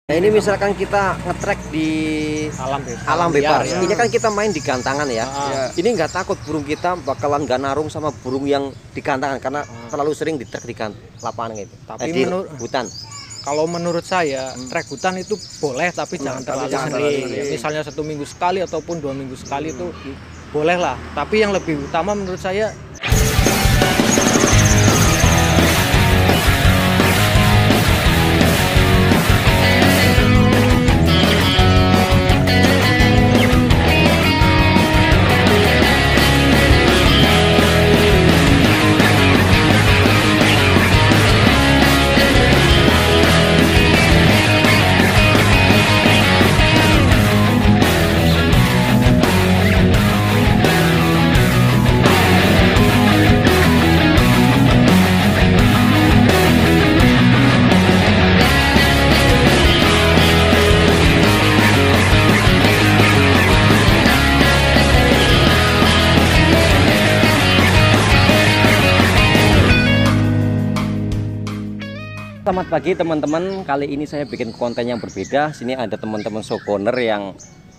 Nah ini misalkan kita ngetrek di alam bebas, ini kan kita main di gantangan ya. Ini nggak takut burung kita bakalan nggak narung sama burung yang di gantangan karena terlalu sering di trek di lapangan gitu. Tapi di hutan. Kalau menurut saya trek hutan itu boleh, tapi jangan terlalu sering. Ya, misalnya 1 minggu sekali ataupun 2 minggu sekali itu boleh lah. Tapi yang lebih utama menurut saya Selamat pagi teman-teman, kali ini saya bikin konten yang berbeda. Sini ada teman-teman shogunner yang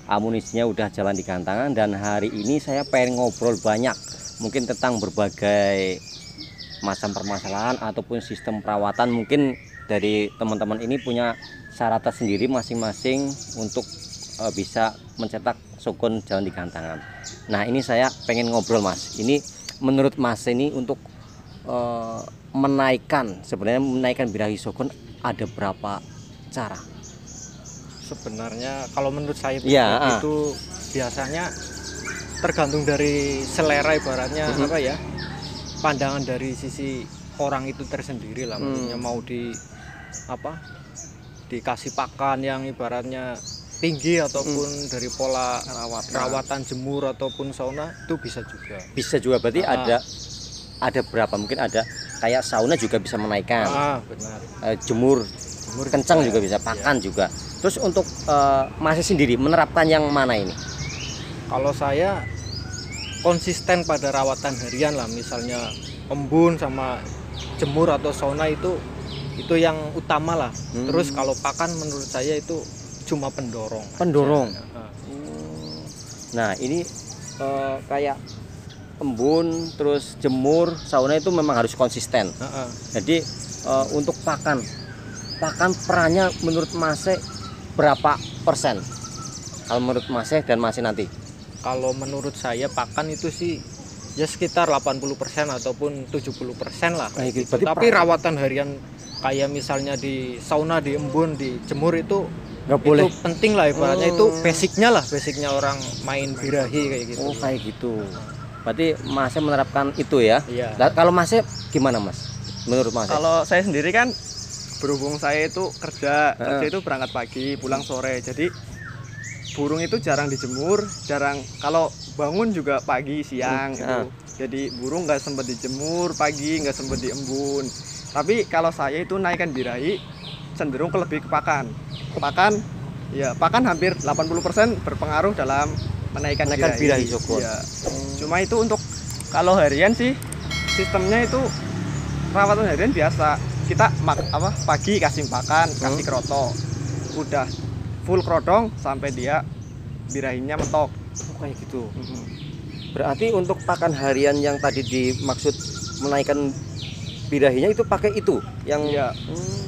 amunisinya udah jalan di gantangan. Dan hari ini saya pengen ngobrol banyak, mungkin tentang berbagai macam permasalahan ataupun sistem perawatan. Mungkin dari teman-teman ini punya cara tersendiri masing-masing untuk bisa mencetak shogun jalan di gantangan. Nah ini saya pengen ngobrol mas, ini menurut mas ini untuk sebenarnya menaikkan birahi shogun ada berapa cara? sebenarnya kalau menurut saya Ya, itu biasanya tergantung dari selera, ibaratnya apa ya, pandangan dari sisi orang itu tersendiri lah. Maksudnya mau dikasih pakan yang ibaratnya tinggi ataupun dari pola perawatan jemur ataupun sauna itu bisa juga Berarti ada berapa? Mungkin ada kayak sauna juga bisa menaikkan. Benar. Jemur kencang juga bisa, pakan juga. Terus untuk masih sendiri menerapkan yang mana ini? Kalau saya konsisten pada rawatan harian lah, misalnya embun sama jemur atau sauna itu yang utama lah. Terus kalau pakan menurut saya itu cuma pendorong. Nah ini kayak embun terus jemur sauna itu memang harus konsisten. Jadi untuk pakan perannya menurut Mas berapa persen kalau menurut Mas dan Mas nanti? Kalau menurut saya pakan itu sih ya sekitar 80% ataupun 70% lah. Gitu. Tapi rawatan harian kayak misalnya di sauna, di embun, di jemur itu nggak boleh. Itu penting lah ibaratnya, itu basicnya orang main birahi kayak gitu. Oh kayak gitu. Berarti Mas menerapkan itu ya? Iya. Nah, kalau Mas gimana Mas? Menurut Mas? Kalau saya sendiri kan berhubung saya itu kerja itu berangkat pagi pulang sore, jadi burung itu jarang dijemur, kalau bangun juga pagi siang gitu. Jadi burung nggak sempat dijemur pagi, nggak sempat diembun. Tapi kalau saya itu naikkan birahi cenderung lebih ke pakan hampir 80% berpengaruh dalam menaikkan birahi shogun. Ya. Cuma itu untuk kalau harian sih sistemnya itu rawatan harian biasa. Kita pagi kasih pakan, kasih kroto. Udah full krodong sampai dia birahinya mentok. Kayak gitu. Berarti untuk pakan harian yang tadi dimaksud menaikkan birahinya itu pakai itu yang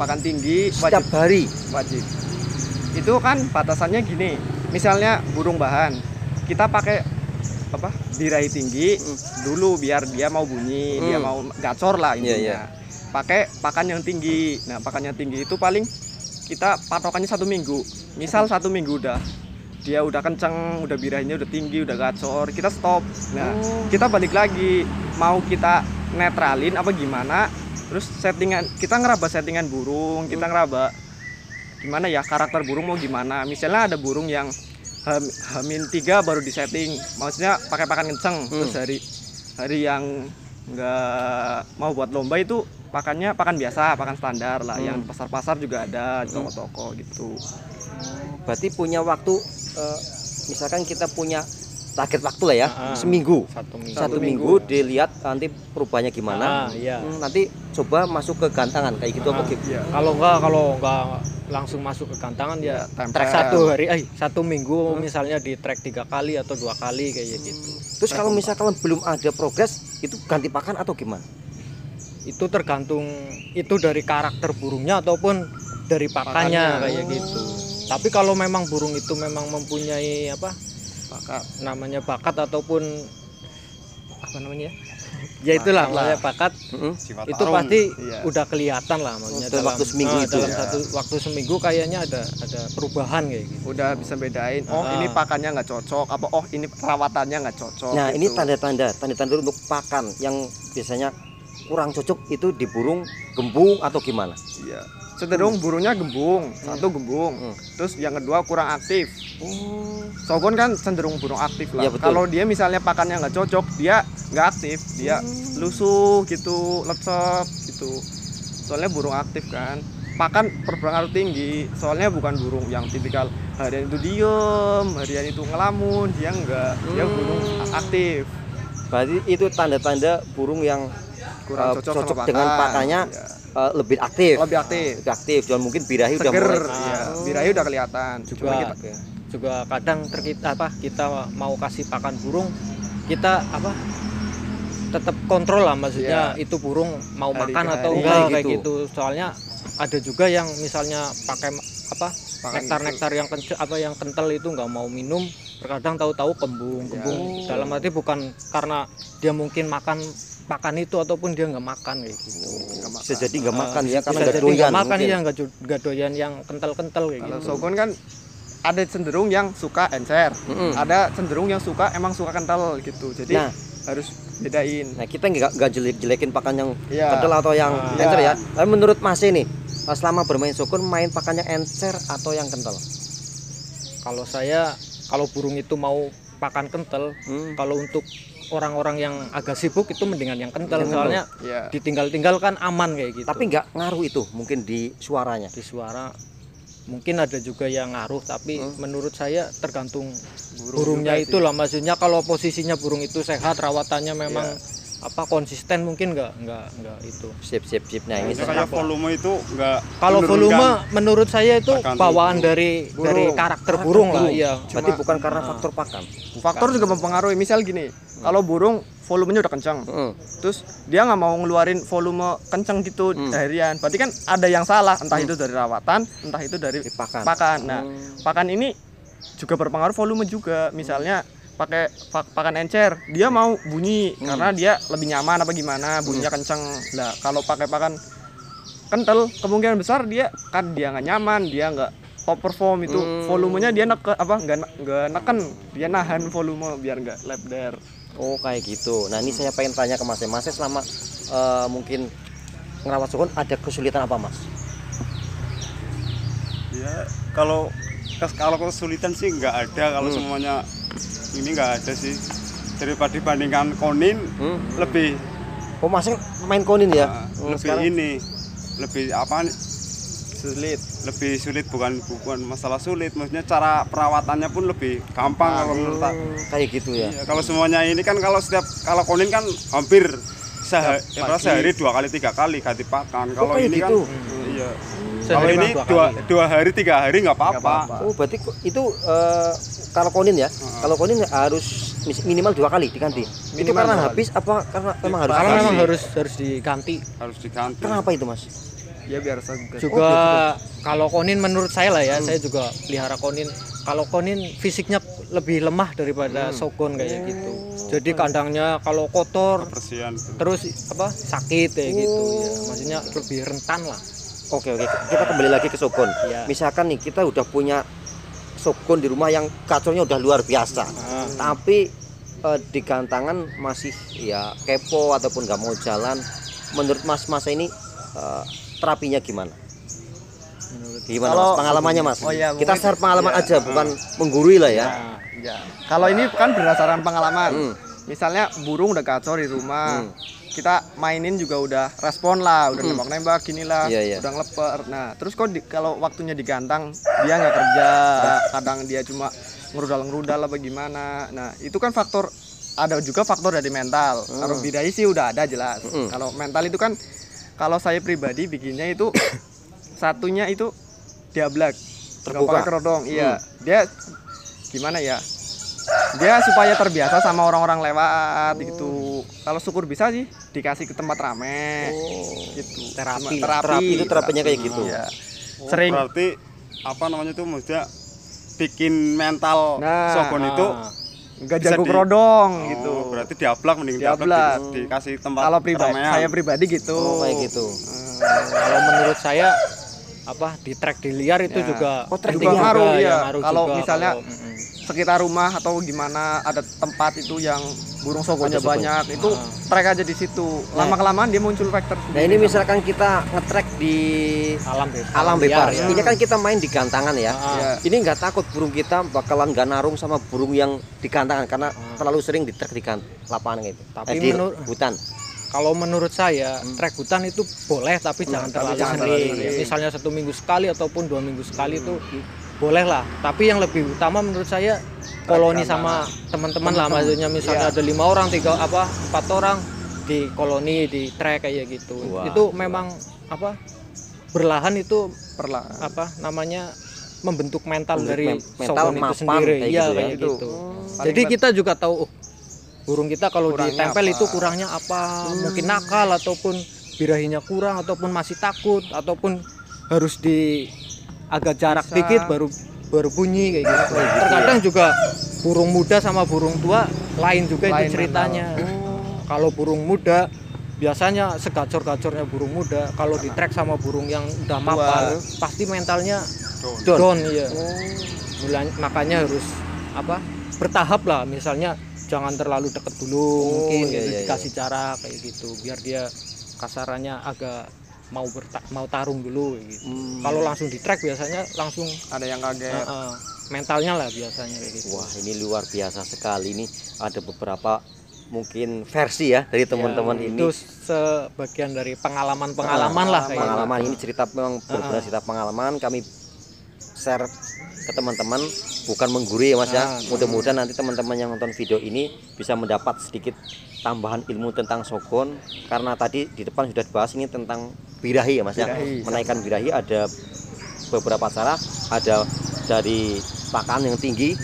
pakan tinggi setiap hari wajib. Itu kan batasannya gini. Misalnya burung bahan, kita pakai birahi tinggi dulu biar dia mau bunyi, dia mau gacor lah intinya. Pakai pakan yang tinggi. Nah pakan yang tinggi itu paling kita patokannya 1 minggu. Misal 1 minggu dia udah kenceng, udah birahinya udah tinggi, udah gacor, kita stop. Nah kita balik lagi, mau kita netralin apa gimana. Terus kita ngeraba settingan burung, kita ngeraba gimana ya karakter burung mau gimana. Misalnya ada burung yang H-3 baru disetting, maksudnya pakai pakan kenceng. Terus hari yang nggak mau buat lomba itu pakannya pakan biasa, pakan standar lah, yang pasar-pasar juga ada, toko-toko gitu. Berarti punya waktu, misalkan kita punya target waktu lah ya, seminggu. 1 minggu. Satu minggu dilihat nanti perubahannya gimana. Iya. Nanti coba masuk ke gantangan kayak gitu apa gitu. Iya. Kalau enggak langsung masuk ke gantangan ya tempel. track 1 minggu misalnya di track 3 kali atau 2 kali kayak gitu. Terus kalau misalkan belum ada progres, itu ganti pakan atau gimana? Itu tergantung itu dari karakter burungnya ataupun dari pakannya kayak gitu. Tapi kalau memang burung itu memang mempunyai namanya bakat ataupun apa namanya ya itulah namanya bakat, itu pasti udah kelihatan lah maksudnya dalam waktu seminggu itu dalam waktu seminggu kayaknya ada perubahan kayak gitu. Udah bisa bedain, ini pakannya nggak cocok, apa ini perawatannya nggak cocok. Nah, gitu. ini tanda-tanda untuk pakan yang biasanya kurang cocok itu di burung gembung atau gimana? Iya. Cenderung burungnya gembung, satu gembung. Terus yang kedua kurang aktif. Sogon kan cenderung burung aktif lah. Ya, betul. Kalau dia misalnya pakannya nggak cocok, dia nggak aktif, dia lusuh gitu, lecet gitu. Soalnya burung aktif kan. Pakan berpengaruh tinggi. Soalnya bukan burung yang tipikal harian itu diem, harian itu ngelamun, dia enggak. Dia burung aktif. Berarti itu tanda-tanda burung yang Kurang cocok sama dengan pakan. pakannya Iya. lebih aktif. Lebih aktif. Lebih aktif. Jangan mungkin birahi udah Seger, mulai. ya. Birahi udah kelihatan. Juga kadang kita mau kasih pakan burung, kita tetap kontrol lah, maksudnya itu burung mau Hari makan ke atau hari. enggak Kayak kayak gitu. gitu. Soalnya ada juga yang misalnya pakai Pakan nektar yang yang kental itu nggak mau minum, terkadang tahu-tahu kembung. Dalam arti bukan karena dia mungkin makan pakan itu ataupun dia nggak makan kayak gitu. Bisa jadi nggak makan ya karena Bisa nggak jadi doyan. nggak makan mungkin. ya nggak doyan yang kental-kental kayak Kalau gitu. Sogon kan ada cenderung yang suka encer, ada cenderung yang emang suka kental gitu. Jadi Nah. harus bedain. Nah, kita nggak jelek-jelekin pakan yang Iya. kental atau yang Iya. encer ya. Tapi menurut Mas ini, selama bermain sokun main pakannya encer atau yang kental? Kalau burung itu mau pakan kental, kalau untuk orang-orang yang agak sibuk itu mendingan yang kental, soalnya Iya. ditinggal-tinggal kan aman kayak gitu. Tapi nggak ngaruh itu mungkin di suaranya. Di suara mungkin ada juga yang ngaruh, tapi menurut saya tergantung burungnya juga itu lah, maksudnya kalau posisinya burung itu sehat, rawatannya memang konsisten, mungkin nggak itu. Sip. Nah, ini Kayak volume itu enggak. Kalau volume menurut saya itu Tergantung bawaan dari karakter burung lah, iya. berarti bukan karena faktor pakan. Faktor juga mempengaruhi. Misal gini, kalau burung volumenya udah kencang, terus dia nggak mau ngeluarin volume kencang gitu harian, berarti kan ada yang salah, entah itu dari rawatan, entah itu dari pakan. Nah, pakan ini juga berpengaruh volume juga. Misalnya pakai pakan encer, dia mau bunyi karena dia lebih nyaman apa gimana, bunyinya kencang. Nah, kalau pakai pakan kental, kemungkinan besar dia nggak nyaman, dia nggak top perform itu. Volumenya dia nggak neken, dia nahan volume biar nggak lebar. Oh, kayak gitu. Nah, ini saya pengen tanya ke Mas. Mas selama mungkin ngerawat sokun ada kesulitan apa, Mas? Ya, kalau kesulitan sih nggak ada, kalau semuanya ini nggak ada sih. Daripada dibandingkan konin lebih Oh, Mas main konin ya? lebih ini lebih apa Sulit. lebih sulit, bukan masalah sulit, maksudnya cara perawatannya pun lebih gampang kalau menurut aku. Kayak gitu ya. Iya, kalau semuanya ini kan kalau konin kan hampir sehari 2 kali 3 kali ganti pakan. Kalau kayak ini gitu? kan iya. Sehari Kalau ini mah 2 hari 3 hari nggak apa-apa. Oh, berarti itu kalau konin ya? Kalau konin harus minimal 2 kali diganti. Itu Minimal karena 2 kali. habis apa karena memang harus? Karena ganti? memang harus diganti. Harus diganti. Kenapa itu, Mas? Ya biar segar. Juga kalau konin menurut saya lah ya, saya juga pelihara konin. Kalau konin fisiknya lebih lemah daripada sogon kayak gitu. Jadi kandangnya kalau kotor Kebersihan. terus sakit kayak gitu ya. Maksudnya lebih rentan lah. Oke. Kita kembali lagi ke sokun. Iya. Misalkan nih kita udah punya sokun di rumah yang kacornya udah luar biasa. Tapi di gantangan masih ya kepo ataupun nggak mau jalan. Menurut Mas ini terapinya gimana? Gimana Kalau- Mas? Pengalamannya Mas? Oh, iya, Kita mungkin- share pengalaman iya. aja, bukan menggurui lah ya. Ya. Kalau ini kan berdasarkan pengalaman. Misalnya burung udah kacau di rumah, kita mainin juga udah respon lah, udah nembak-nembak gini lah, Iya. udah ngeleper. Nah, terus kok kalau waktunya digantang dia nggak kerja, kadang dia cuma ngerudal apa gimana. Nah itu kan ada juga faktor dari mental. Kalau birahi sih udah ada jelas. Kalau mental itu kan, kalau saya pribadi bikinnya itu satunya itu diablak, nggak pakai kerodong. Iya, dia gimana ya? Dia supaya terbiasa sama orang-orang lewat gitu. Kalau syukur bisa sih dikasih ke tempat rame gitu. Terapi itu terapinya kayak gitu. Iya. Sering. Berarti apa namanya tuh, maksudnya bikin mental Shogun itu nggak jago kerodong gitu. Berarti diablak, mending diablak dikasih tempat. Kalau saya pribadi gitu. Kayak gitu. Kalau menurut saya di trek di liar itu juga juga ngaruh ya. Kalau juga, misalnya sekitar rumah atau gimana ada tempat itu yang burung shogunnya banyak, itu trek aja di situ. Lama-kelamaan dia muncul faktor. Nah ini misalkan kita ngetrek di alam bebas, ini kan kita main di gantangan ya. Ini nggak takut burung kita bakalan nggak narung sama burung yang di gantangan karena terlalu sering di trek di lapangan gitu. Tapi di hutan. Kalau menurut saya trek hutan itu boleh, tapi jangan terlalu sering. Misalnya 1 minggu sekali ataupun 2 minggu sekali itu boleh lah. Tapi yang lebih utama menurut saya koloni sama teman-teman lah, maksudnya misalnya ada 5 orang, 4 orang di koloni di trek kayak gitu. Itu memang berlahan itu membentuk mental dari shogun itu sendiri. Iya kayak gitu. Jadi kita juga tahu burung kita kalau ditempel itu kurangnya apa, mungkin nakal ataupun birahinya kurang ataupun masih takut ataupun harus di agak jarak dikit baru bunyi kayak gitu. Terkadang juga burung muda sama burung tua lain juga itu ceritanya. Kalau burung muda biasanya segacor-gacornya burung muda, kalau di trek sama burung yang udah mapan pasti mentalnya down ya. Makanya harus bertahap lah, misalnya jangan terlalu deket dulu, mungkin dikasih jarak kayak gitu biar dia kasarannya agak mau tarung dulu gitu. Kalau langsung di trek biasanya langsung ada yang kaget. Mentalnya lah biasanya kayak gitu. Wah, ini luar biasa sekali. Ini ada beberapa mungkin versi ya dari teman-teman ini. Itu sebagian dari pengalaman lah kayak pengalaman gitu. Ini cerita memang benar cerita pengalaman kami share ke teman-teman, bukan menggurui ya Mas ya. Mudah-mudahan nanti teman-teman yang nonton video ini bisa mendapat sedikit tambahan ilmu tentang shogun, karena tadi di depan sudah dibahas ini tentang birahi ya Mas ya. Menaikkan birahi ada beberapa cara, ada dari pakan yang tinggi,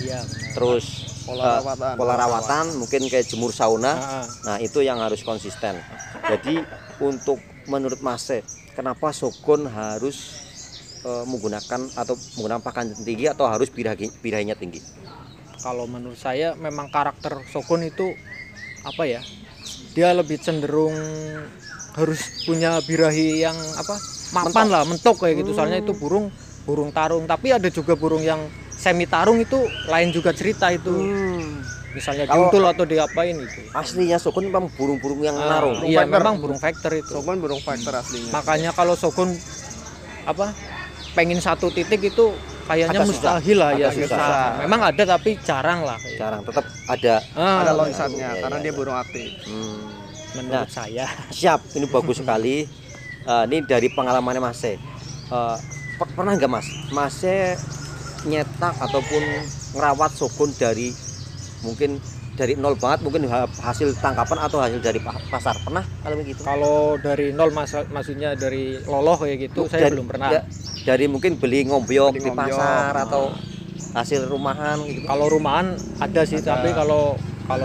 terus pola rawatan, mungkin kayak jemur sauna. Nah itu yang harus konsisten. Jadi untuk menurut Mas, kenapa shogun harus menggunakan pakan tinggi atau harus birahinya tinggi? Kalau menurut saya memang karakter shogun itu dia lebih cenderung harus punya birahi yang mapan lah, mentok kayak gitu. Soalnya itu burung tarung, tapi ada juga burung yang semi tarung, itu lain juga cerita itu. Misalnya diuntul atau diapain itu. Aslinya shogun memang burung-burung yang narung. Iya, memang burung fighter itu. Shogun burung fighter aslinya. Makanya kalau shogun pengen satu titik itu kayaknya mustahil lah ya, susah. Memang ada tapi jarang lah. Jarang, tetap ada loncatnya karena dia burung aktif. Menurut saya. Siap, ini bagus sekali. Ini dari pengalamannya Mas. Pernah nggak Mas nyetak ataupun ngerawat shogun dari mungkin dari nol banget, mungkin hasil tangkapan atau hasil dari pasar, pernah kalau begitu? Kalau dari nol maksudnya dari loloh kayak gitu, saya belum pernah. Dari mungkin beli ngombyok di pasar atau hasil rumahan gitu. Kalau rumahan ada sih, tapi kalau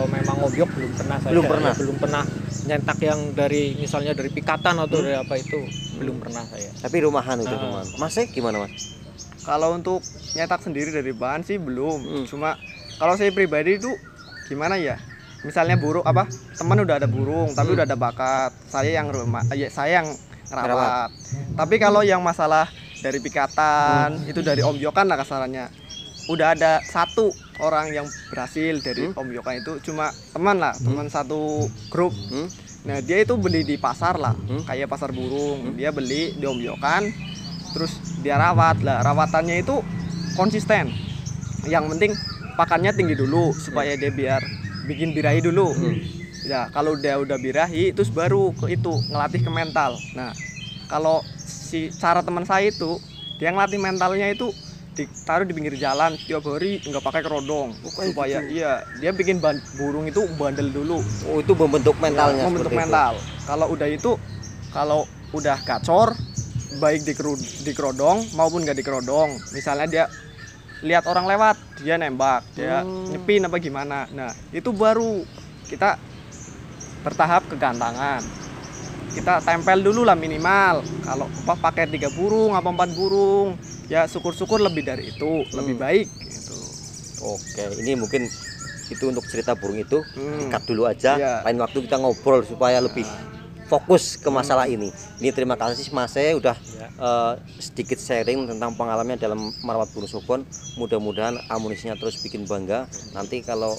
memang ngombyok belum pernah saya. Belum pernah nyentak yang dari misalnya dari pikatan atau dari apa itu belum pernah saya. Tapi rumahan itu rumahan. Mas gimana Mas? Kalau untuk nyetak sendiri dari bahan sih belum. Cuma kalau saya pribadi itu gimana ya? Misalnya burung teman udah ada burung tapi udah ada bakat. Saya yang ngerawat. Tapi kalau yang masalah dari pikatan itu dari ombyokan lah kasarannya. Udah ada 1 orang yang berhasil dari ombyokan itu, cuma teman satu grup. Nah, dia itu beli di pasar lah, kayak pasar burung. Dia beli di ombyokan, terus dia rawat lah. Rawatannya itu konsisten. Yang penting pakannya tinggi dulu supaya dia biar bikin birahi dulu. Ya, kalau dia udah birahi terus baru ngelatih ke mental. Nah, kalau cara teman saya itu dia ngelatih mentalnya itu ditaruh di pinggir jalan tiap hari nggak pakai kerodong supaya iya dia bikin burung itu bandel dulu. Oh, itu membentuk mentalnya. Ya, membentuk seperti mental. Kalau udah gacor baik di kerodong maupun nggak di kerodong, misalnya dia lihat orang lewat dia nembak, dia nyepin apa gimana, nah itu baru kita bertahap ke gantangan. Kita tempel dulu lah minimal, kalau pakai 3 burung apa 4 burung ya syukur-syukur lebih dari itu lebih baik gitu. Oke, ini mungkin itu untuk cerita burung itu cut dulu aja. Iya. Lain waktu kita ngobrol supaya lebih fokus ke masalah ini. Ini terima kasih Mas saya udah sedikit sharing tentang pengalamannya dalam merawat burung sukun. Mudah-mudahan amunisinya terus bikin bangga. Nanti kalau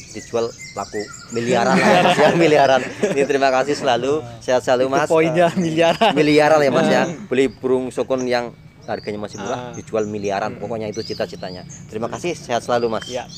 dijual laku miliaran lah ya, Mas, ya, miliaran. Ini terima kasih selalu, sehat selalu Mas. Poinnya miliaran. Miliaran ya Mas ya. Beli burung sukun yang harganya masih murah dijual miliaran. Pokoknya itu cita-citanya. Terima kasih, sehat selalu Mas. Ya.